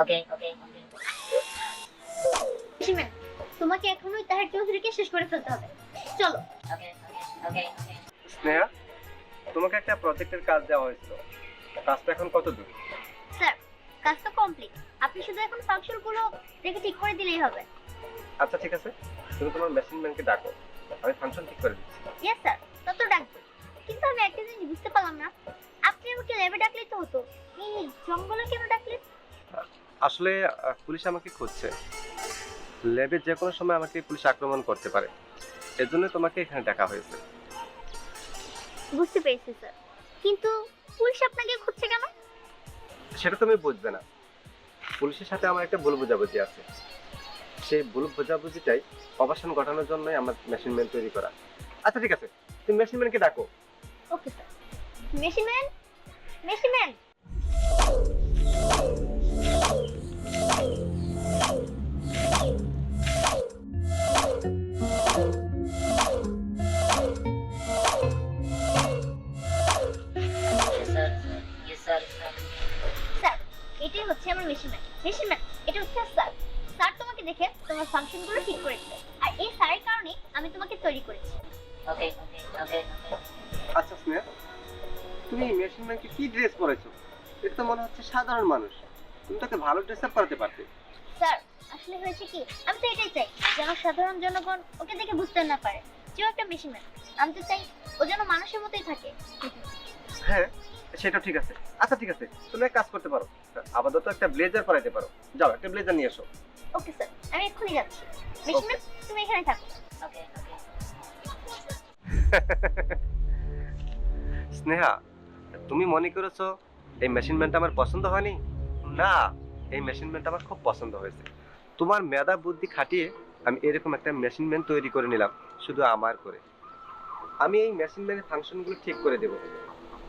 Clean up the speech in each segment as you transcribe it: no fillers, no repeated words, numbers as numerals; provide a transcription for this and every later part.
ওকে ওকে শিমেন, তোমাকে এখনই তাহের চৌধুরীকে শেষ করে ফেলতে হবে। চলো। ওকে ওকে স্নেহা, তোমাকে একটা প্রজেক্টের কাজ দেওয়া হয়েছিল, কাজটা এখন কত দূর? স্যার, কাজ তো কমপ্লিট, আপনি শুধু এখন ফাংশনগুলো দেখে ঠিক করে দিলেই হবে। আচ্ছা ঠিক আছে, তুমি তোমার মেশিন ম্যানকে ডাকো, আমি ফাংশন ঠিক করে দিচ্ছি। ইয়েস স্যার, তত ডাকবো। কিন্তু আমি একটা জিনিস বুঝতে পারলাম না, আপনি আমাকে ল্যাবে ডাকলেই তো হতো, এই জঙ্গলে কেন ডাকলেন? আসলে পুলিশ আমাকে খুঁজছে, ল্যাবে যে কোনো সময় আমাকে পুলিশ আক্রমণ করতে পারে, এর জন্য তোমাকে এখানে ডাকা হয়েছে। বুঝতে পেরেছি স্যার, কিন্তু পুলিশ আপনাকে খুঁজছে কেন? সেটা তুমি বুঝবে না, পুলিশের সাথে আমার একটা ভুল বোঝাবুঝি আছে, সেই ভুল বোঝাবুঝিটাই অবসান ঘটানোর জন্যই আমার মেশিন ম্যান তৈরি করা। আচ্ছা ঠিক আছে, তুমি মেশিন ম্যানকে ডাকো। Okay sir. Machine man, machine man. Sir sir, এটাই হচ্ছে আমার মেশিন ম্যান। মেশিন ম্যান, এটা হচ্ছে স্যার। স্যার তোমাকে দেখে তোমার ফাংশনগুলো ঠিক করে দিবে, আর এই স্যারের কারণে আমি তোমাকে তৈরি করেছি। ওকে ওকে আচ্ছা স্নেহা, তুমি মেশিন ম্যানকে কি ড্রেস পরেছো? এটা তো মনে হচ্ছে সাধারণ মানুষ, তুমি তাকে ভালো ড্রেস আপ করাতে পারতে। স্যার, আসলে হয়েছে কি, আমি তো এটাই চাই যেন সাধারণ জনগণ ওকে দেখে বুঝতে না পারে যে ও একটা মেশিন ম্যান। আমি তো চাই ও যেন মানুষের মতোই থাকে। হ্যাঁ, সেটা ঠিক আছে। আচ্ছা ঠিক আছে, তুমি এক কাজ করতে পারো, আপাতত একটা ব্লেজার পরাইতে পারো। যাও একটা ব্লেজার নিয়ে এসো। ওকে স্যার, আমি এক্ষুনি যাচ্ছি। মেশিন ম্যান, তুমি এখানে থাকো। ওকে স্নেহা, তুমি মনে করেছো এই মেশিন ম্যানটা আমার পছন্দ হয়নি? না, এই মেশিন ম্যানটা আমার খুব পছন্দ হয়েছে। তোমার মেধা বুদ্ধি খাটিয়ে আমি এরকম একটা মেশিন ম্যান তৈরি করে নিলাম, শুধু আমার করে। আমি এই মেশিন ম্যানের ফাংশনগুলো ঠিক করে দেব,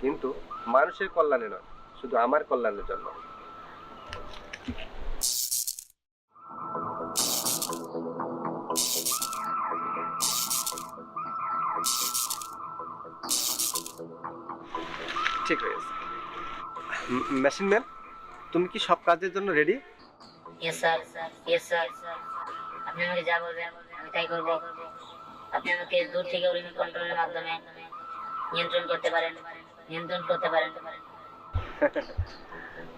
কিন্তু মানুষের কল্যাণে নয়, শুধু আমার কল্যাণের জন্য। ঠিক হয়ে গেছে। মেশিন ম্যান, তুমি কি সব কাজের জন্য রেডি? ইয়েস স্যার আপনি আমাকে যা বলবেন আমি তাই করব। আপনি আমাকে দূর থেকে রিমোট কন্ট্রোলের মাধ্যমে নিয়ন্ত্রণ করতে পারেন।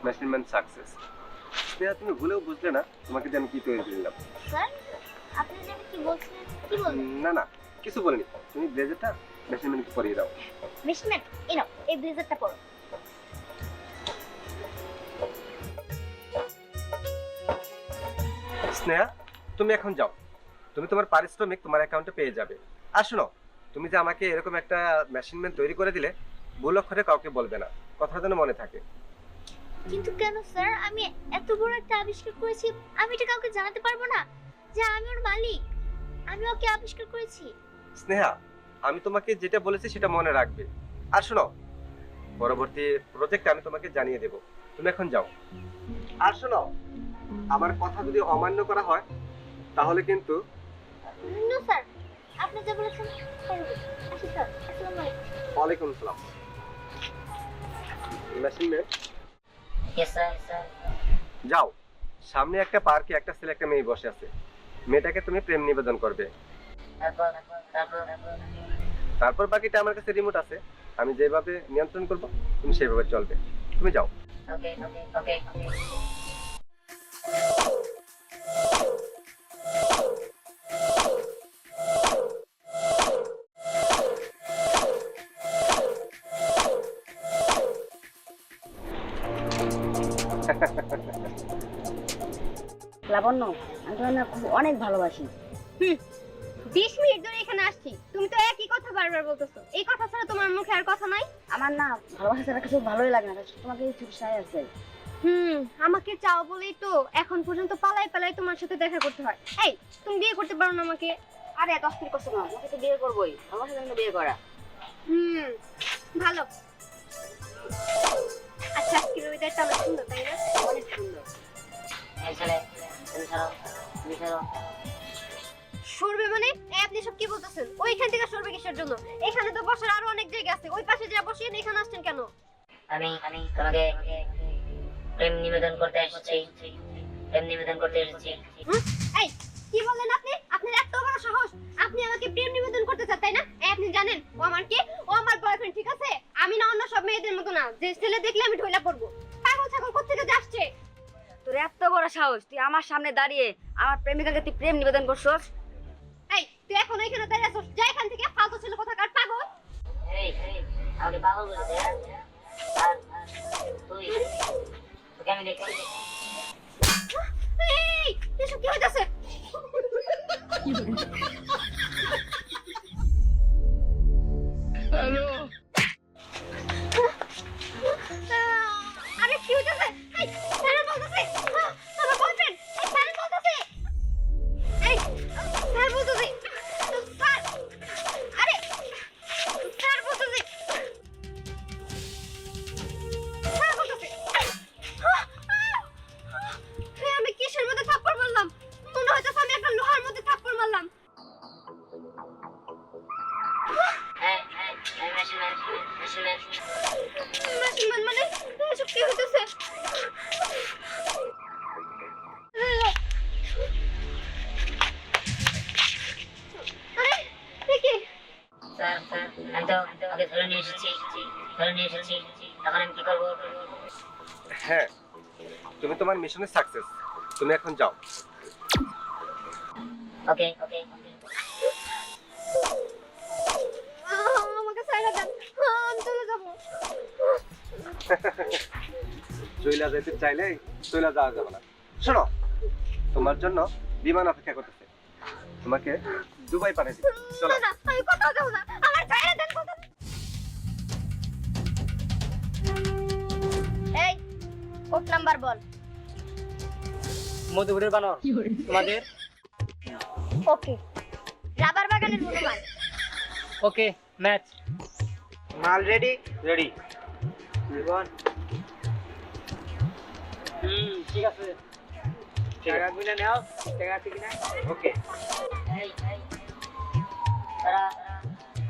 Machine man success. স্নেহা, তুমি ভুলেও বুঝলে না তোমাকে যে আমি কি তৈরি করে দিলাম। স্যার, আপনি যেন কি বলছিলেন, কি বলবেন? না না, কিছু বলিনি। তুমি ব্লেজারটা মেশিন ম্যানকে পরিয়ে দাও। মেশিন ম্যান, এই নাও, এই ব্লেজারটা পরো। স্নেহা, তুমি এখন যাও, তুমি তোমার পারিশ্রমিক তোমার অ্যাকাউন্টে পেয়ে যাবে। আর শোনো, তুমি যে আমাকে এরকম একটা মেশিন ম্যান তৈরি করে দিলে, ভুল অক্ষরে কাউকে বলবে না, কথাটা যেন মনে থাকে। কিন্তু কেন স্যার, আমি এত বড় একটা আবিষ্কার করেছি, আমি এটা কাউকে জানাতে পারবো না যে আমি ওর মালিক, আমি ওকে আবিষ্কার করেছি? স্নেহা, আমি তোমাকে যেটা বলেছি সেটা মনে রাখবে। আর শোনো, পরবর্তী প্রজেক্ট আমি তোমাকে জানিয়ে দেব, তুমি এখন যাও। আর শোনো, আমার কথা যদি অমান্য করা হয় তাহলে কিন্তু। না স্যার, আপনি যা বলেছেন তাই হবে। আসি স্যার, আসসালামু আলাইকুম। ওয়ালাইকুম আসসালাম। মেশিন ম্যান, ইয়েস স্যার যাও, সামনে একটা পার্কে একটা ছেলে একটা মেয়ে বসে আছে, মেয়েটাকে তুমি প্রেম নিবেদন করবে। তারপর বাকিটা আমার কাছে রিমোট আছে, আমি যেভাবে নিয়ন্ত্রণ করব তুমি সেভাবে চলবে। তুমি যাও। ওকে লাবণ্য, আমি তোমার না খুব অনেক ভালোবাসি। 20 মিনিট ধরে এখানে আসছি, তুমি তো একই কথা বারবার বলতেছো। এই কথা ছাড়া তোমার মুখে আর কথা নাই? আমার না ভালোবাসা ছাড়া কিছু ভালোই লাগে না, তোমাকে কিছু চাই আছে। আমাকে চাও বলেই তো এখন পর্যন্ত পালাই পালাই তোমার সাথে দেখা করতে হয়। এই, তুমি বিয়ে করতে পারো না আমাকে? আরে এত অস্থির করছো না, তোমাকে তো বিয়ে করবোই, ভালোবাসার জন্য বিয়ে করা। ভালো। আচ্ছা, আজকের ওয়েদারটা অনেক সুন্দর, তাই না? অনেক সুন্দর। এই ছেলে তুমি ছাড়ো সরবে মানে আপনি সব কি বলতেছেন? ওইখান থেকে সরবে কিসের জন্য? এখানে তো বসার আরো অনেক জায়গা আছে, ওই পাশে যা বসিয়ে এখানে আসছেন কেন? আমি তোমাকে প্রেম নিবেদন করতে এসেছি। প্রেম নিবেদন করতে এসেছি। এই কি বললেন আপনি? আপনার এত বড় সাহস, আপনি আমাকে প্রেম নিবেদন করতে চান তাই না? আপনি জানেন ও আমার কি? ও আমার বয়ফ্রেন্ড, ঠিক আছে? আমি না অন্য সব মেয়েদের মতো না যে ছেলে দেখলে আমি ঢইলা পড়বো। পাগল ছাগল কোত্থেকে আসছে? তোর এত বড় সাহস, তুই আমার সামনে দাঁড়িয়ে আমার প্রেমিকাকে তুই প্রেম নিবেদন করছস? এই তুই এখন এখানে দাঁড়িয়ে আছিস, যা এখান থেকে, ফালতু ছেলে কোথাকার পাগল। এই আমাকে পাগল বলেছে। আর তোকে আমি দেখছি। এই এসব কি হইতাছে? আরে কি হইতাছে? এই স্যার বলতেছে আমার বয়ফ্রেন্ড। এই স্যার বলতেছে, এই স্যার বলতেছে, স্যার, আরে স্যার বলতেছে, স্যার বলতেছে। আমি কিসের মধ্যে থাপ্পড় মারলাম? মনে হইতাছে আমি একটা লোহার মধ্যে থাপ্পড় মারলাম। মেশিন মানে এসব কি হইতাছে? আরে দেখি স্যার আমি তো ওকে ধরে নিয়ে এসেছি। এখন আমি কি করবো? হ্যাঁ, তুমি তোমার মিশনে সাকসেস। তুমি এখন যাও। ওকে আমাকে ছাইড়া দেন, আমি চলে যাবো। চইলা যেতে চাইলে চইলা যাওয়া যাবে না। শোনো, তোমার জন্য বিমান অপেক্ষা করতেছে, তোমাকে দুবাই পাঠিয়ে দিবে। চলো। না আমি কোথাও যাবো না, আমার ছাইড়া দেন। এই কোড নাম্বার বল। মধুপুরের বানর তোমাদের। ওকে, রাবার বাগানের হনুমান। ওকে, ম্যাচ। মাল রেডি? রেডি। জীবন ঠিক আছে। টাকা গুনে নাও, টাকা ঠিক না? ওকে। তারা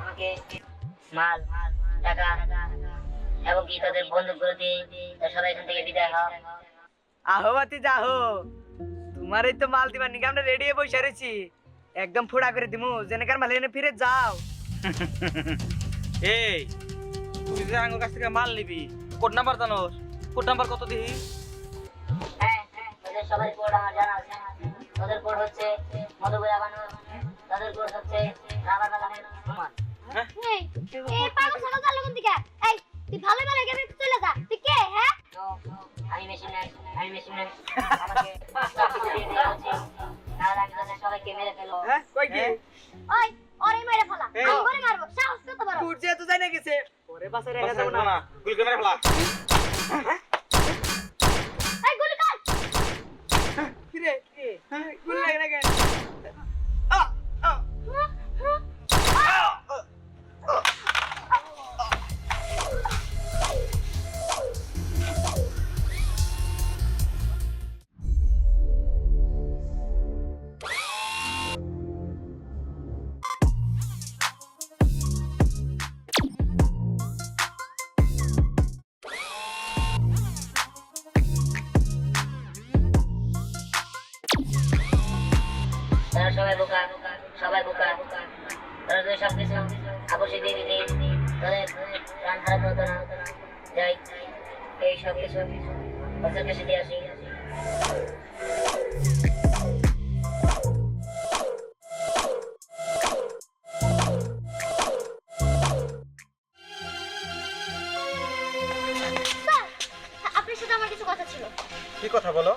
আমাকে মাল, টাকা এবং কি তাদের বন্দুকগুলো দিয়ে সবাই এখান থেকে বিদায় হও। আহো বাতি যাহো, তোমারই তো মাল দিবার নিকে আমরা রেডি হয়ে বসে রয়েছি। একদম ফোড়া করে দিমু, জেনেকার মাল এনে ফিরে যাও। এই তুই যে আঙ্গুর কাছ থেকে মাল নিবি, কোড নাম্বার জানোস? কোড নাম্বার কত দিহি? হ্যাঁ, ওদের সবাই কোড আমার জানা আছে। ওদের কোড হচ্ছে মধুপুরা বানর, তাদের কোড হচ্ছে রাবার বাগানের হনুমান। এই এই পাগল ছাগল চালু কোন দিকে? এই তুই ভালো ভালো গেমে চলে যা। তুই কে? হ্যাঁ তো আমি মেশিন ম্যান। আমাকে চাকরি দিয়ে দেওয়া হচ্ছে, তাহলে আমি তাদের সবাইকে মেরে ফেলবো। হ্যাঁ কই কি? ওই ওরে মেরে ফেলা, এই। আমি করে মারবো, সাহস কত বড়? কুট যে তো যাই না গেছে, ওরে বাসে রেখে যাবো না। গুলি করে ফেলা। এই গুলি কর। কি রে কি? গুলি লাগে না কেন? তারা সবাই বোকা। তারা যদি সবকিছু আপসে দিয়ে দিতে তাদের প্রাণ হারাতে হতো না। যাই এই সবকিছু ওদের কাছে দিয়ে আসি। স্যার, আপনার সাথে আমার কিছু কথা ছিল। কি কথা বলো?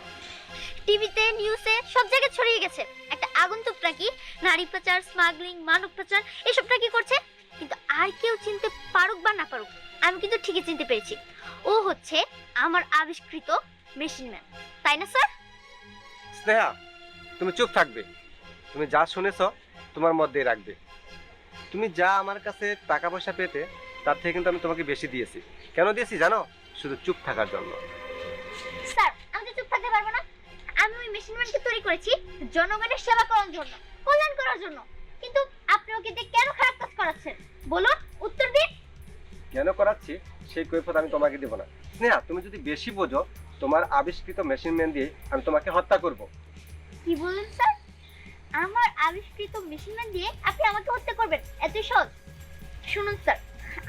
টিভিতে, নিউজে সব জায়গায় ছড়িয়ে গেছে একটা আগন্তুক নাকি নারী পাচার, স্মাগলিং, মানব পাচার এসব নাকি করছে। কিন্তু আর কেউ চিনতে পারুক বা না পারুক, আমি কিন্তু ঠিকই চিনতে পেরেছি। ও হচ্ছে আমার আবিষ্কৃত মেশিন ম্যান, তাই না স্যার? স্নেহা, তুমি চুপ থাকবে। তুমি যা শুনেছো তোমার মধ্যেই রাখবে। তুমি যা আমার কাছে টাকা পয়সা পেতে তার থেকে কিন্তু আমি তোমাকে বেশি দিয়েছি। কেন দিয়েছি জানো? শুধু চুপ থাকার জন্য। স্যার, আমি তো চুপ থাকতে পারবো না। আমি ওই মেশিন ম্যানকে তৈরি করেছি জনগণের সেবা করার জন্য। কল্যাণ করার জন্য। কিন্তু আপনি ওকে দিয়ে কেন খারাপ কাজ করাচ্ছেন বলুন, উত্তর দিন। কেন করাচ্ছি সেই কৈফিয়ত আমি তোমাকে দেব না। স্নেহা, তুমি যদি বেশি বোঝো, তোমার আবিষ্কৃত মেশিনম্যান দিয়ে আমি তোমাকে হত্যা করব। কি বললেন স্যার? আমার আবিষ্কৃত মেশিনম্যান দিয়ে আপনি আমাকে হত্যা করবেন? এত সহজ? শুনুন স্যার,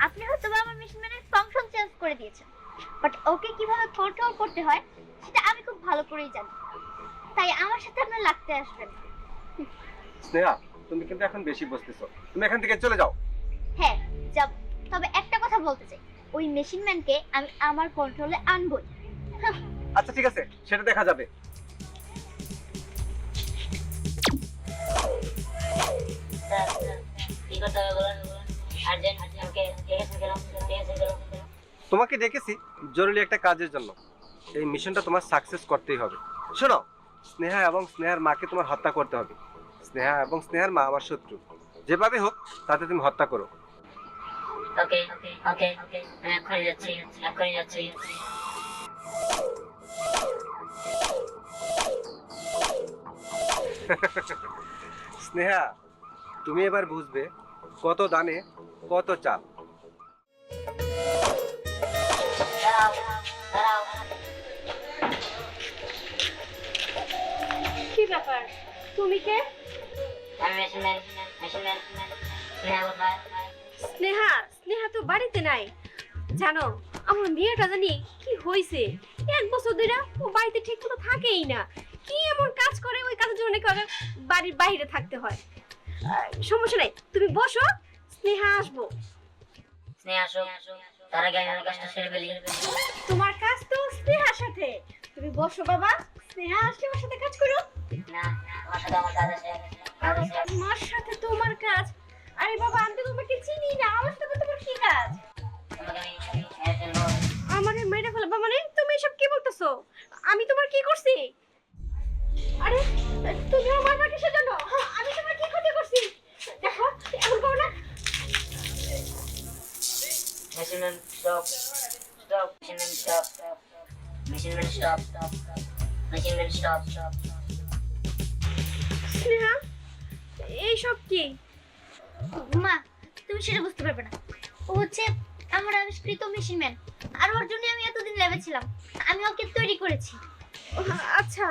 আপনি হয়তো বা আমার মেশিনম্যানের ফাংশন চেঞ্জ করে দিয়েছেন, বাট ওকে কিভাবে কন্ট্রোল করতে হয় সেটা আমি খুব ভালো করেই জানি। তাই আমার সাথে আপনার লাগতে আসবেন। স্নেহা, তুমি কিন্তু এখন বেশি বুঝতেছো, তুমি এখান থেকে চলে যাও। হ্যাঁ যাব, তবে একটা কথা বলতে চাই, ওই মেশিনম্যানকে আমি আমার কন্ট্রোলে আনবই। আচ্ছা ঠিক আছে, সেটা দেখা যাবে। স্যার কি করতে হবে বলুন? আর্জেন্ট আমাকে ডেকেছেন কেন? তোমাকে ডেকেছি জরুরি একটা কাজের জন্য। এই মিশনটা তোমার সাকসেস করতেই হবে। শোনো, স্নেহা এবং স্নেহার মাকে তোমার হত্যা করতে হবে। স্নেহা এবং স্নেহার মা আমার শত্রু, যেভাবে হোক তাতে তুমি হত্যা করো। ওকে ওকে ওকে, আমি এক্ষুনি যাচ্ছি, এক্ষুনি যাচ্ছি। স্নেহা, তুমি এবার বুঝবে কত দানে কত চাল। দাঁড়াও দাঁড়াও। কি ব্যাপার, তুমি কে? আমি মেশিনম্যান স্নেহা কোথায়? স্নেহা? স্নেহা তো বাড়িতে নাই। জানো আমার মেয়েটা জানি কি হয়েছে, 1 বছর ধরে ও বাড়িতে ঠিক মতো থাকেই না। কি এমন কাজ করে, ওই কাজের জন্য নাকি ওকে বাড়ির বাইরে থাকতে হয়। সমস্যা নাই, তুমি বসো, স্নেহা আসবো। স্নেহা আসো, তার আগে আমি আমার কাজটা সেরে ফেলি। তোমার কাজ তো স্নেহার সাথে, তুমি বসো বাবা, স্নেহা আসলে ওর সাথে কাজ করো। না, আমার সাথে আমার কাজ আছে, কাজ আছে। তোমার সাথে তোমার কাজ? আরে বাবা, আমি তো তোমাকে চিনি না, আমার সাথে তোমার কি কাজ? তোমাকে আমি মেরে ফেলবো। আমার মেয়েটা ফেলবা মানে? তুমি এসব কি বলতেছো? আমি তোমার কি করছি? আরে তুমি আমার মাকে কিসের জন্য? আমি তোমার কি ক্ষতি করছি? দেখো এমন করো না। Machine man stop stop, machine man stop, machine man stop, machine man stop. Sneha, এইসব কি? মা, তুমি সেটা বুঝতে পারবে না। ও হচ্ছে আমার আবিষ্কৃত মেশিনম্যান, আর ওর জন্য আমি এতদিন ল্যাবে ছিলাম। আমি ওকে তৈরি করেছি। আচ্ছা,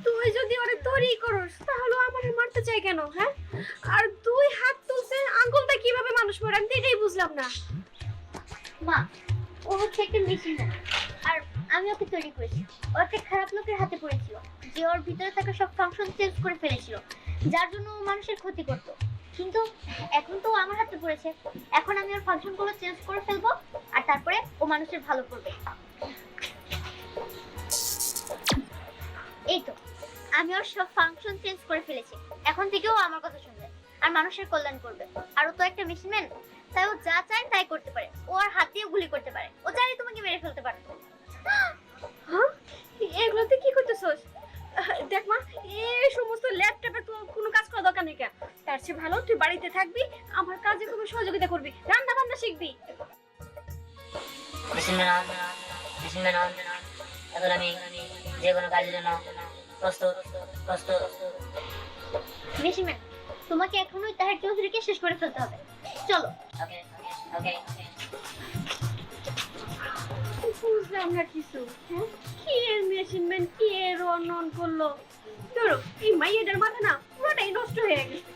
তুই যদি ওরে তৈরি করস তাহলে আমার মারতে চাই কেন? হ্যাঁ, আর 2 হাত তুলছে, আঙ্গুলটা কিভাবে মানুষ মারে আমি তো এটাই বুঝলাম না। মা, ও হচ্ছে একটা মেশিনম্যান, আর আমি ওকে তৈরি করেছি। ও একটা খারাপ লোকের হাতে পড়েছিল, যে ওর ভিতরে থাকা সব ফাংশন চেঞ্জ করে ফেলেছিল, যার জন্য ও মানুষের ক্ষতি করতো। কিন্তু এখন তো ও আমার হাতে পড়েছে, এখন আমি ওর ফাংশনগুলো চেঞ্জ করে ফেলবো, আর তারপরে ও মানুষের ভালো করবে। এই তো, আমি ওর সব ফাংশন চেঞ্জ করে ফেলেছি। এখন থেকে ও আমার কথা শুনবে আর মানুষের কল্যাণ করবে। আর ও তো একটা মেশিনম্যান, তাই ও যা চায় তাই করতে পারে। ও আর হাত দিয়ে গুলি করতে পারে, ও চাইলে তোমাকে মেরে ফেলতে পারে। হ্যাঁ, এগুলোতে কি করতেছস? দেখ মা, এই সমস্ত ল্যাপটপে তো কোনো কাজ করা দরকার নেই। কেন? তার চেয়ে ভালো তুই বাড়িতে থাকবি, আমার কাজে খুব সহযোগিতা করবি, রান্না বান্না শিখবি। Machine man on, machine man on. এখন আমি যে কোনো কাজের জন্য প্রস্তুত প্রস্তুত। মেশিনম্যান, তোমাকে এখনই তাহের চৌধুরীকে শেষ করে ফেলতে হবে। চলো। ওকে ওকে। বুঝলাম না কিছু। হ্যাঁ, কি এর মেশিনম্যান, কি এর অনন করলো? ধরো এই মাইয়াটার মাথা না পুরোটাই নষ্ট হয়ে গেছে।